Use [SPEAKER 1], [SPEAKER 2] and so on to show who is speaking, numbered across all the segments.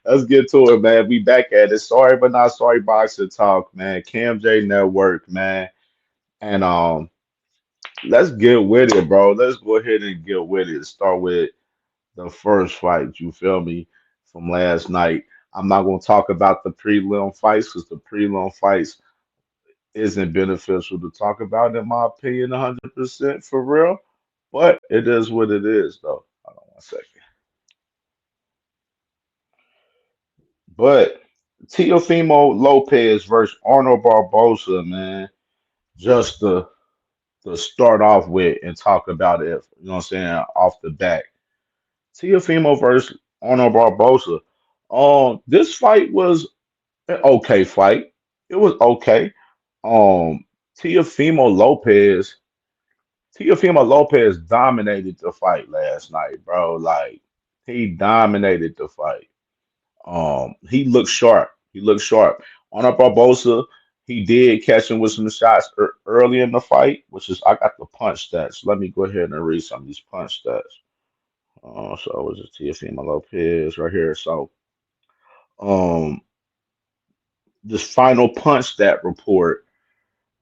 [SPEAKER 1] Let's get to it, man. We back at it. Sorry, but not sorry. Boxer talk, man. CamJNetwork, man. And let's get with it, bro. Let's go ahead and get with it. Start with the first fight. You feel me? From last night. I'm not gonna talk about the prelim fights because the prelim fights isn't beneficial to talk about, in my opinion, 100% for real. But it is what it is, though. Hold on one second. But Teofimo Lopez versus Arnold Barboza, man. Just to start off with and talk about it, you know what I'm saying, off the bat. Teofimo versus Arnold Barboza. This fight was an okay fight. It was okay. Um, Teofimo Lopez, Teofimo Lopez dominated the fight last night, bro. Like he dominated the fight. He looked sharp. He looked sharp. On a Barbosa, he did catch him with some shots early in the fight, which is I got the punch stats. Let me go ahead and read some of these punch stats. So it was a Teofimo Lopez right here. So um, this final punch stat report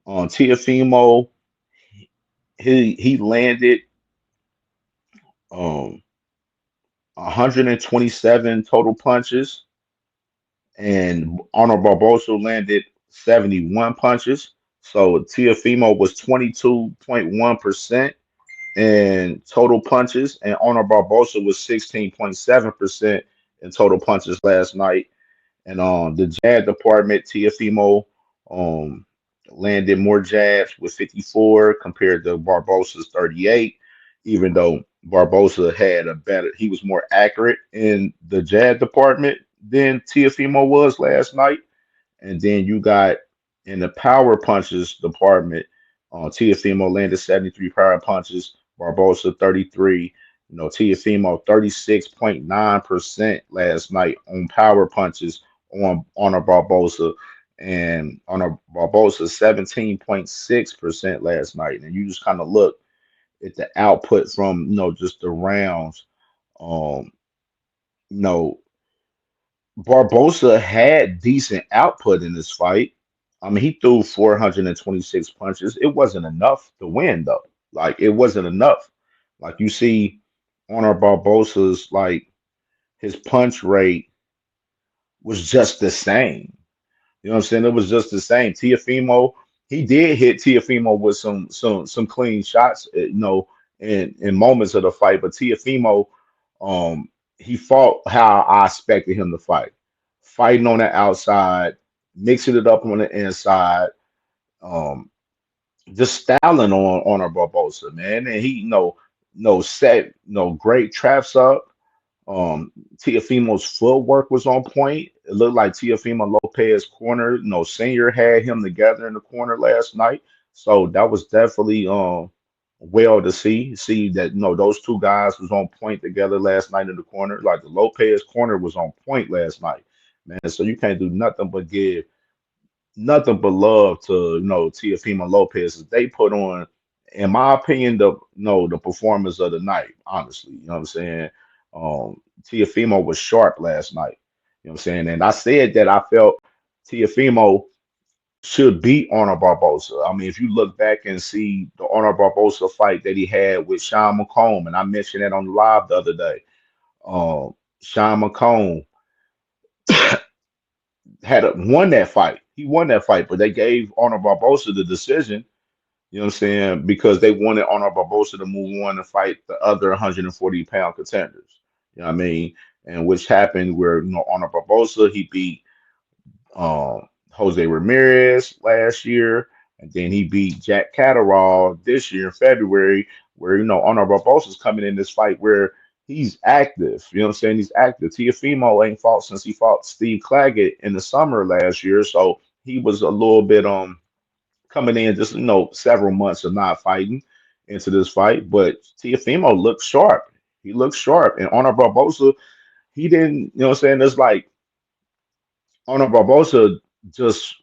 [SPEAKER 1] on Teofimo, he landed um 127 total punches, and Arnold Barbosa landed 71 punches. So Teofimo was 22.1% in total punches, and Arnold Barbosa was 16.7% in total punches last night. And the jab department, Teofimo um, landed more jabs with 54 compared to Barbosa's 38, even though Barbosa had a better, he was more accurate in the jab department than Teofimo was last night. And then you got in the power punches department, Teofimo landed 73 power punches, Barbosa 33. You know, Teofimo 36.9% last night on power punches on a Barbosa, and on a Barbosa 17.6% last night. And you just kind of look at the output from just the rounds. Um, you know, Barbosa had decent output in this fight. I mean, he threw 426 punches. It wasn't enough to win, though. Like, it wasn't enough. Like, you see on our Barbosa's, like, his punch rate was just the same. You know what I'm saying? It was just the same. Tiafimo, he did hit Tiafimo with some clean shots, in moments of the fight. But Tiafimo, um, he fought how I expected him to fight, fighting on the outside, mixing it up on the inside, um, just styling on a Barbosa, man. And he, set, great traps up. Tiafimo's footwork was on point. It looked like Tiafimo Lopez corner, senior had him together in the corner last night. So that was definitely well to see. See that those two guys was on point together last night in the corner. Like the Lopez corner was on point last night, man. So you can't do nothing but give nothing but love to Teofimo Lopez. They put on, in my opinion, the performance of the night. Honestly, you know what I'm saying. Teofimo was sharp last night. You know what I'm saying, and I said that I felt Teofimo should beat Arnold Barboza. I mean, if you look back and see the Arnold Barboza fight that he had with Sean McComb, and I mentioned that on the live the other day. Sean McComb won that fight. He won that fight, but they gave Arnold Barboza the decision. You know what I'm saying? Because they wanted Arnold Barboza to move on and fight the other 140-pound contenders. You know what I mean? And which happened where Arnold Barboza he beat Jose Ramirez last year, and then he beat Jack Catterall this year in February, where Arnold Barboza's coming in this fight where he's active. You know what I'm saying? He's active. Teofimo ain't fought since he fought Steve Claggett in the summer last year, so he was a little bit coming in just several months of not fighting into this fight. But Teofimo looked sharp. He looked sharp, and Arnold Barboza he didn't. You know what I'm saying? It's like Arnold Barboza just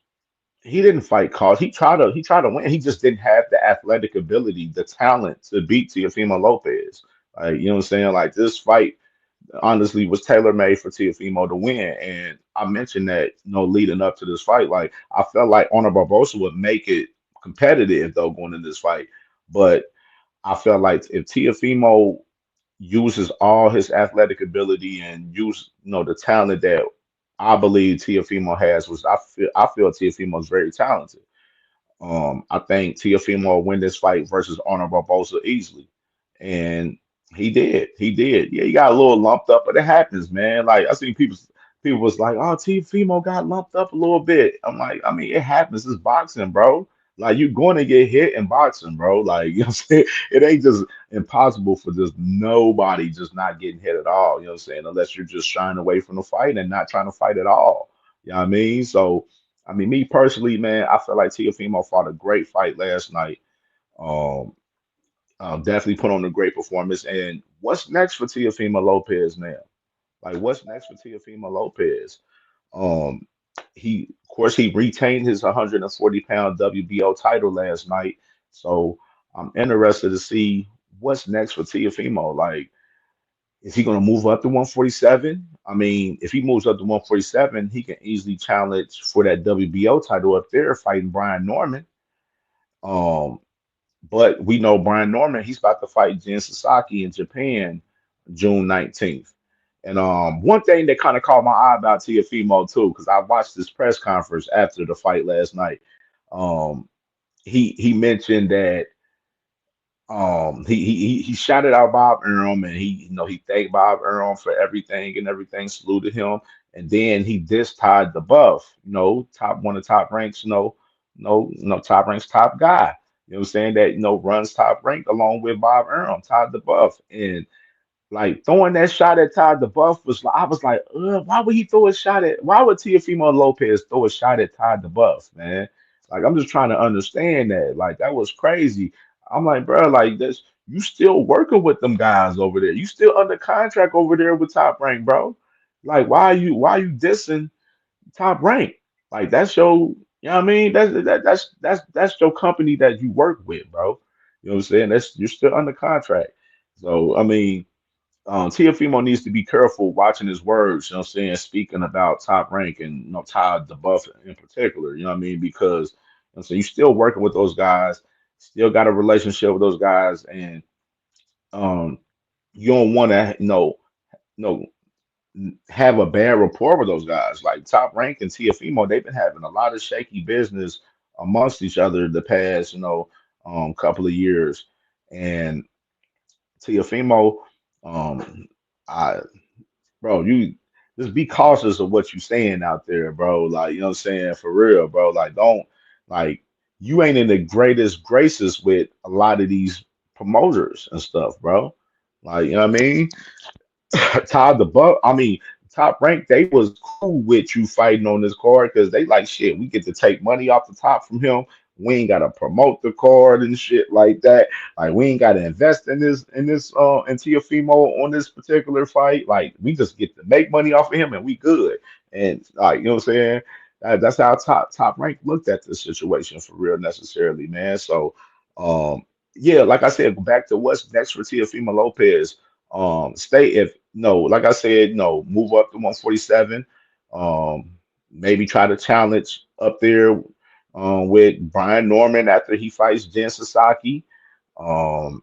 [SPEAKER 1] he didn't fight cause he tried to win. He just didn't have the athletic ability, the talent to beat Teofimo Lopez. Like, you know what I'm saying? Like this fight, honestly was tailor made for Teofimo to win. And I mentioned that, leading up to this fight, like I felt like Arnold Barboza would make it competitive though going in this fight. But I felt like if Teofimo uses all his athletic ability and use, the talent that I believe Teofimo has, was I feel Teofimo is very talented. I think Teofimo will win this fight versus Arnold Barboza easily. And he did. He did. Yeah, he got a little lumped up, but it happens, man. Like I see people was like, oh, Teofimo got lumped up a little bit. I'm like, I mean, it happens. It's boxing, bro. Like you're going to get hit in boxing, bro. Like you know what I'm saying? It ain't just impossible for just nobody just not getting hit at all. You know what I'm saying? Unless you're just shying away from the fight and not trying to fight at all. You know what I mean? So I mean, me personally, man, I feel like Teofimo fought a great fight last night. Um, Definitely put on a great performance. And what's next for Teofimo Lopez now? Like, what's next for Teofimo Lopez? Um, of course, he retained his 140-pound WBO title last night. So I'm interested to see what's next for Teofimo. Like, is he going to move up to 147? I mean, if he moves up to 147, he can easily challenge for that WBO title up there, fighting Brian Norman. Um, but we know Brian Norman, he's about to fight Jin Sasaki in Japan June 19th. And one thing that kind of caught my eye about Teofimo too, because I watched this press conference after the fight last night. Um, he mentioned that he shouted out Bob Arum, and he thanked Bob Arum for everything and everything, saluted him, and then he dissed Todd the Buff, top one of top ranks, top ranks top guy. You know what I'm saying? That runs top rank along with Bob Arum, Todd the Buff. And like throwing that shot at Todd the Buff was like I was like, why would he throw a shot at why would Teofimo Lopez throw a shot at Todd the Buff, man? Like I'm just trying to understand that. Like that was crazy. I'm like, bro, like this you still working with them guys over there. You still under contract over there with Top Rank, bro. Like why are you dissing Top Rank? Like that's what I mean? That's your company that you work with, bro. You know what I'm saying? That's you're still under contract. So I mean Teofimo needs to be careful watching his words, you know what I'm saying, speaking about Top Rank and Todd the Buff in particular, you know what I mean? Because so you're still working with those guys, still got a relationship with those guys, and um you don't want to no have a bad rapport with those guys. Like Top Rank and Teofimo, they've been having a lot of shaky business amongst each other the past, couple of years. And Teofimo, um, I bro, you just be cautious of what you saying out there, bro. Like, you know what I'm saying? For real, bro. Like, don't like you ain't in the greatest graces with a lot of these promoters and stuff, bro. Like, you know what I mean? Todd the Buck, I mean, Top Rank, they was cool with you fighting on this card because they like shit. We get to take money off the top from him. We ain't gotta promote the card and shit like that. Like we ain't gotta invest in Teofimo on this particular fight. Like we just get to make money off of him and we good. And like you know what I'm saying? That's how top rank looked at this situation for real necessarily, man. So yeah, like I said, back to what's next for Teofimo Lopez. Stay if no, like I said, no, move up to 147. Um, Maybe try to challenge up there with Brian Norman after he fights Jen Sasaki. Um,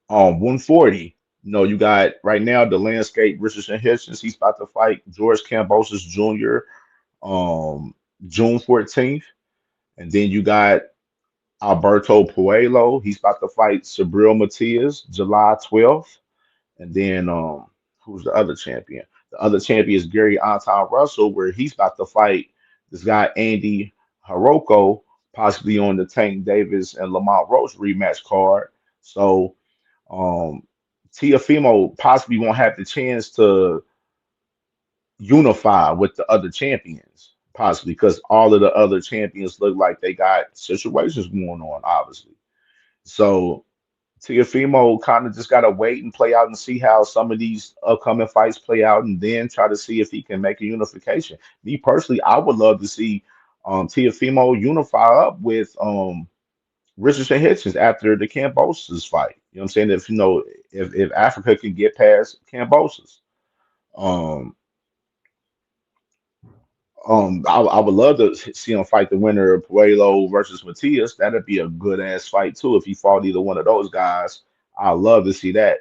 [SPEAKER 1] on 140, you got right now the landscape Richardson Hitchens. He's about to fight George Kambosos Jr. June 14th. And then you got Alberto Puello. He's about to fight Sabril Matias July 12th. And then who's the other champion? The other champion is Gary Anton Russell, where he's about to fight this guy Andy Hiroko, possibly on the Tank Davis and Lamont Roach rematch card. So um Tiafimo possibly won't have the chance to unify with the other champions, possibly because all of the other champions look like they got situations going on, obviously. So Teofimo kind of just got to wait and play out and see how some of these upcoming fights play out, and then try to see if he can make a unification. Me personally, I would love to see Teofimo unify up with Richardson Hitchens after the Cambosos fight. You know what I'm saying? If Africa can get past Cambosos. Um, I would love to see him fight the winner of Puello versus Matias. That'd be a good ass fight too. If he fought either one of those guys, I'd love to see that.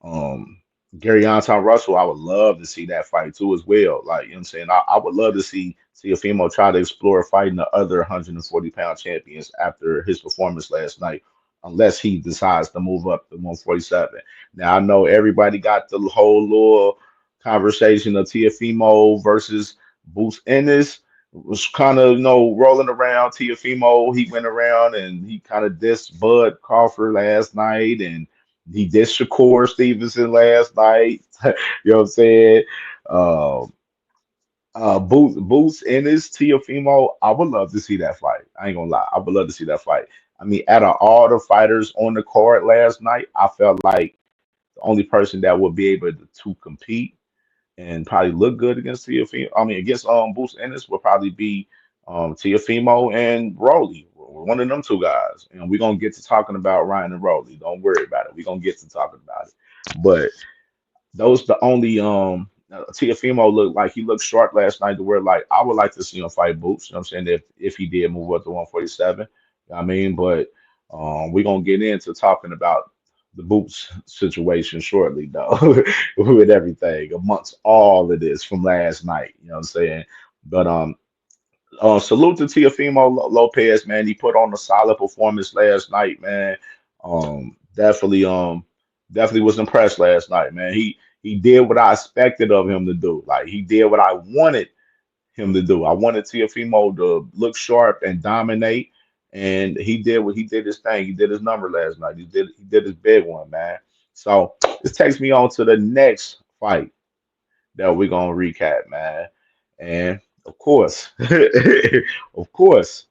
[SPEAKER 1] Um, Gary Anton Russell, I would love to see that fight too as well. Like, you know what I'm saying? I would love to see a female try to explore fighting the other 140-pound champions after his performance last night, unless he decides to move up to 147. Now I know everybody got the whole little conversation of Teofimo versus Boots Ennis. Was kind of rolling around. Teofimo, he went around and he kind of dissed Bud Crawford last night, and he did Shakur Stevenson last night. You know what I'm saying? Um, Boots and his Teofimo, I would love to see that fight. I ain't gonna lie, I would love to see that fight. I mean, out of all the fighters on the card last night, I felt like the only person that would be able to compete and probably look good against Teofimo. I mean, against Boots Ennis would probably be Teofimo and Rolly. One of them two guys. And we're gonna get to talking about Ryan and Rolly. Don't worry about it. We're gonna get to talking about it. But those the only Teofimo looked like he looked sharp last night to where like I would like to see him fight Boots, you know what I'm saying, if he did move up to 147. I mean, but we're gonna get into talking about the Boots situation shortly though, with everything amongst all of this from last night, you know what I'm saying? But salute to Teofimo Lopez, man. He put on a solid performance last night, man. Definitely, definitely was impressed last night, man. He did what I expected of him to do. Like he did what I wanted him to do. I wanted Teofimo to look sharp and dominate, and he did what he did his thing. He did his number last night. He did his big one, man. So this takes me on to the next fight that we're gonna recap, man. And of course, of course.